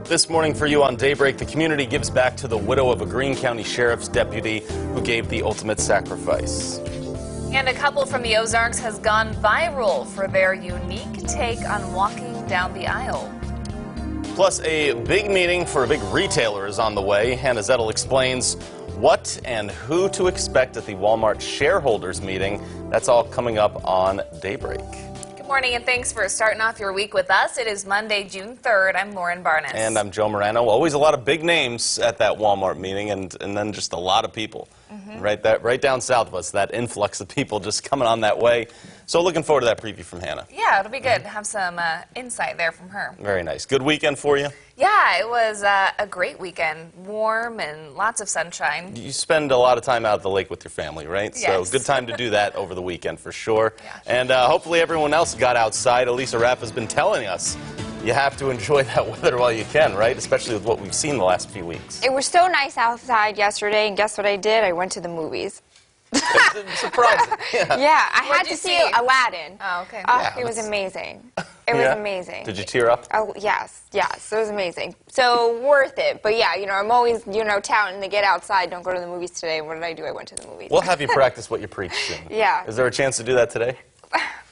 This morning for you on Daybreak, the community gives back to the widow of a Greene County Sheriff's deputy who gave the ultimate sacrifice. And a couple from the Ozarks has gone viral for their unique take on walking down the aisle. Plus, a big meeting for a big retailer is on the way. Hannah Zettel explains what and who to expect at the Walmart shareholders meeting. That's all coming up on Daybreak. Good morning and thanks for starting off your week with us. It is Monday, June 3rd. I'm Lauren Barnes. And I'm Joe Morano. Always a lot of big names at that Walmart meeting and then just a lot of people. Right down south of us, that influx of people just coming on that way. So looking forward to that preview from Hannah. Yeah, it'll be good to have some insight there from her. Very nice. Good weekend for you? Yeah, it was a great weekend. Warm and lots of sunshine. You spend a lot of time out at the lake with your family, right? Yes. So good time to do that over the weekend for sure. Yeah. And hopefully everyone else got outside. Elisa Rapp has been telling us you have to enjoy that weather while you can, right? Especially with what we've seen the last few weeks. It was so nice outside yesterday, and guess what I did? I went to the movies. Surprising. Yeah, I had What'd you to see see? Aladdin. Oh, okay. It was amazing. It was amazing. Did you tear up? Oh, yes, it was amazing. So worth it. But yeah, I'm always, touting to get outside. Don't go to the movies today. What did I do? I went to the movies. We'll have you practice what you preach soon. Yeah. Is there a chance to do that today?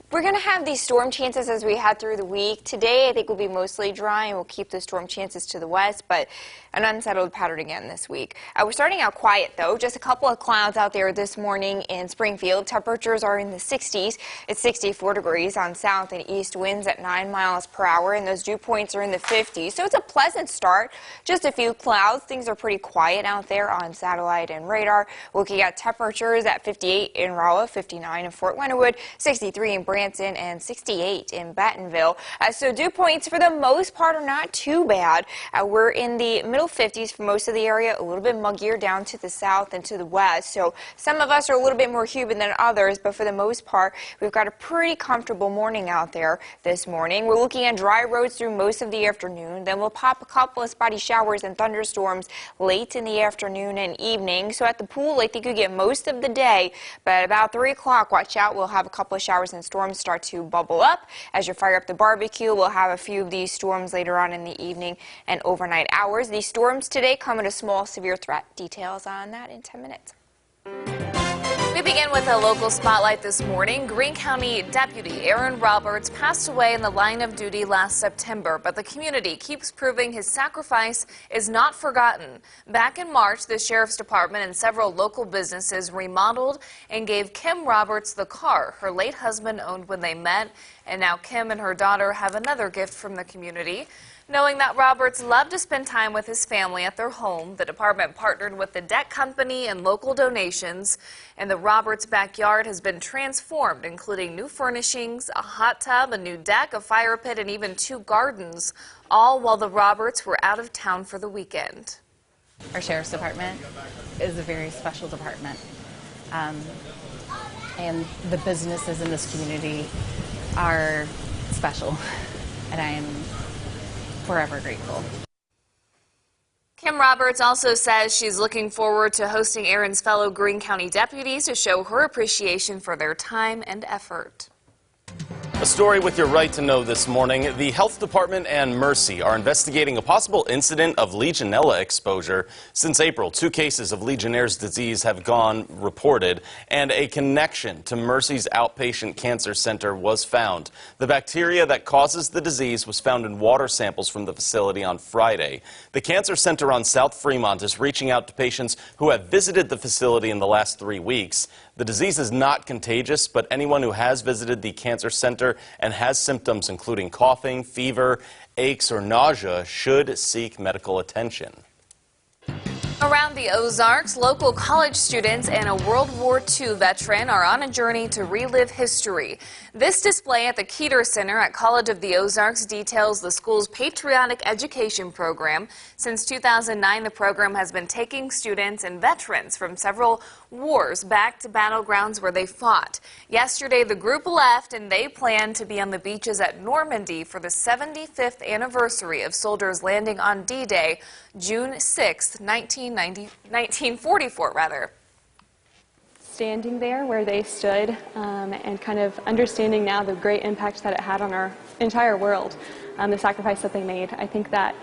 We're going to have these storm chances as we head through the week. Today, I think will be mostly dry, and we'll keep the storm chances to the west, but an unsettled pattern again this week. We're starting out quiet, though. Just a couple of clouds out there this morning in Springfield. Temperatures are in the 60s. It's 64 degrees on south and east winds at 9 miles per hour, and those dew points are in the 50s. So it's a pleasant start. Just a few clouds. Things are pretty quiet out there on satellite and radar. Looking at temperatures at 58 in Rolla, 59 in Fort Leonard, 63 in Branson, and 68 in Bentonville. So dew points for the most part are not too bad. We're in the middle 50s for most of the area, a little bit muggier down to the south and to the west. So some of us are a little bit more humid than others, but for the most part, we've got a pretty comfortable morning out there this morning. We're looking at dry roads through most of the afternoon. Then we'll pop a couple of spotty showers and thunderstorms late in the afternoon and evening. So at the pool, I think you get most of the day, but at about 3 o'clock, watch out. We'll have a couple of showers and storms start to bubble up. As you fire up the barbecue, we'll have a few of these storms later on in the evening and overnight hours. These storms today come at a small severe threat. Details on that in 10 minutes. We begin with a local spotlight this morning. Greene County Deputy Aaron Roberts passed away in the line of duty last September, but the community keeps proving his sacrifice is not forgotten. Back in March, the Sheriff's Department and several local businesses remodeled and gave Kim Roberts the car her late husband owned when they met, and now Kim and her daughter have another gift from the community. Knowing that Roberts loved to spend time with his family at their home, the department partnered with the deck company and local donations, and the Roberts backyard has been transformed, including new furnishings, a hot tub, a new deck, a fire pit, and even 2 gardens, all while the Roberts were out of town for the weekend. Our Sheriff's Department is a very special department, and the businesses in this community are special, and I am forever grateful. Kim Roberts also says she's looking forward to hosting Aaron's fellow Greene County deputies to show her appreciation for their time and effort. A story with your right to know this morning. The Health Department and Mercy are investigating a possible incident of Legionella exposure. Since April, 2 cases of Legionnaire's disease have gone reported, and a connection to Mercy's outpatient cancer center was found. The bacteria that causes the disease was found in water samples from the facility on Friday. The cancer center on South Fremont is reaching out to patients who have visited the facility in the last 3 weeks. The disease is not contagious, but anyone who has visited the cancer center and has symptoms including coughing, fever, aches, or nausea should seek medical attention. Around the Ozarks, local college students and a World War II veteran are on a journey to relive history. This display at the Keeter Center at College of the Ozarks details the school's patriotic education program. Since 2009, the program has been taking students and veterans from several wars back to battlegrounds where they fought. Yesterday, the group left, and they plan to be on the beaches at Normandy for the 75th anniversary of soldiers landing on D-Day, June 6, 1944. Standing there where they stood and kind of understanding now the great impact that it had on our entire world, the sacrifice that they made. I think that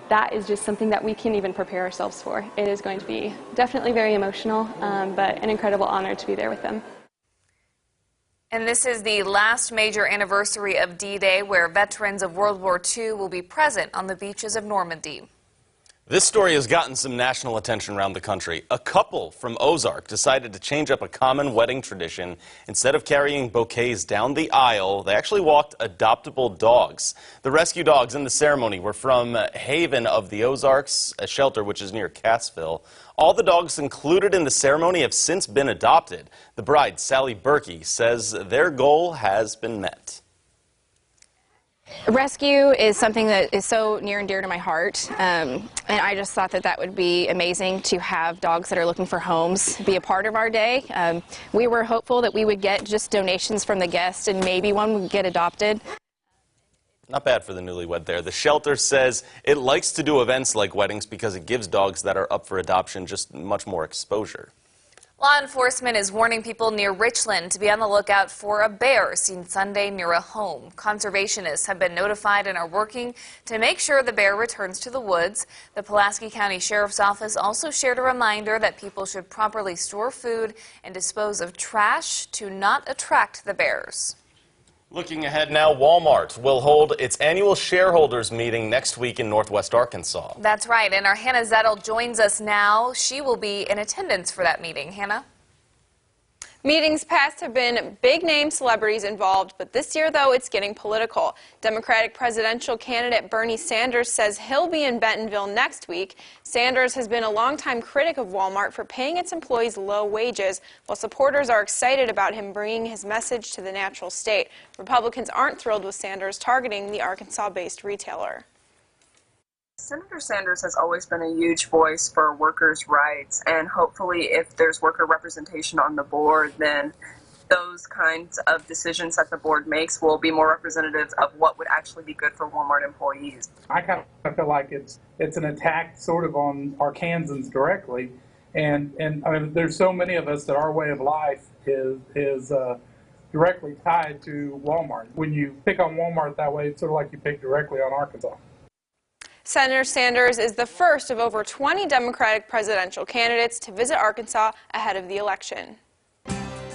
that is just something that we can't even prepare ourselves for. It is going to be definitely very emotional, but an incredible honor to be there with them. And this is the last major anniversary of D-Day, where veterans of World War II will be present on the beaches of Normandy. This story has gotten some national attention around the country. A couple from Ozark decided to change up a common wedding tradition. Instead of carrying bouquets down the aisle, they actually walked adoptable dogs. The rescue dogs in the ceremony were from Haven of the Ozarks, a shelter which is near Cassville. All the dogs included in the ceremony have since been adopted. The bride, Sally Berkey, says their goal has been met. Rescue is something that is so near and dear to my heart, and I just thought that that would be amazing to have dogs that are looking for homes be a part of our day. We were hopeful that we would get just donations from the guests and maybe one would get adopted. Not bad for the newlywed there. The shelter says it likes to do events like weddings because it gives dogs that are up for adoption just much more exposure. Law enforcement is warning people near Richland to be on the lookout for a bear seen Sunday near a home. Conservationists have been notified and are working to make sure the bear returns to the woods. The Pulaski County Sheriff's Office also shared a reminder that people should properly store food and dispose of trash to not attract the bears. Looking ahead now, Walmart will hold its annual shareholders meeting next week in Northwest Arkansas. That's right, and our Hannah Zettel joins us now. She will be in attendance for that meeting. Hannah? Meetings past have been big-name celebrities involved, but this year, though, it's getting political. Democratic presidential candidate Bernie Sanders says he'll be in Bentonville next week. Sanders has been a longtime critic of Walmart for paying its employees low wages, while supporters are excited about him bringing his message to the natural state. Republicans aren't thrilled with Sanders targeting the Arkansas-based retailer. Senator Sanders has always been a huge voice for workers' rights, and hopefully if there's worker representation on the board, then those kinds of decisions that the board makes will be more representative of what would actually be good for Walmart employees. I kind of feel like it's an attack sort of on Arkansans directly, and I mean, there's so many of us that our way of life is directly tied to Walmart. When you pick on Walmart that way, it's sort of like you pick directly on Arkansas. Senator Sanders is the first of over 20 Democratic presidential candidates to visit Arkansas ahead of the election.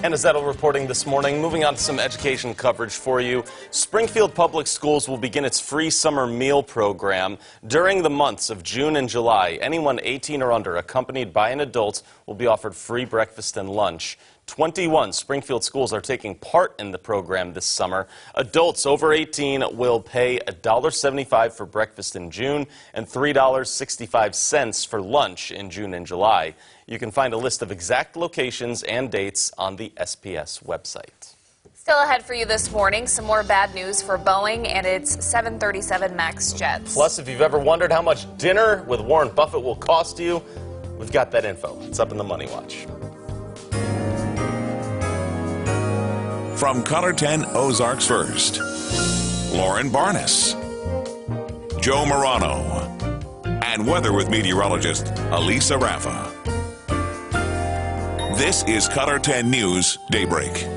Hannah Zettel reporting this morning. Moving on to some education coverage for you. Springfield Public Schools will begin its free summer meal program. During the months of June and July, anyone 18 or under accompanied by an adult will be offered free breakfast and lunch. 21 Springfield schools are taking part in the program this summer. Adults over 18 will pay $1.75 for breakfast in June and $3.65 for lunch in June and July. You can find a list of exact locations and dates on the SPS website. Still ahead for you this morning, some more bad news for Boeing and its 737 MAX jets. Plus, if you've ever wondered how much dinner with Warren Buffett will cost you, we've got that info. It's up in the Money Watch. From Color 10 Ozarks First, Lauren Barnes, Joe Morano, and weather with meteorologist Elisa Raffa. This is Color 10 News Daybreak.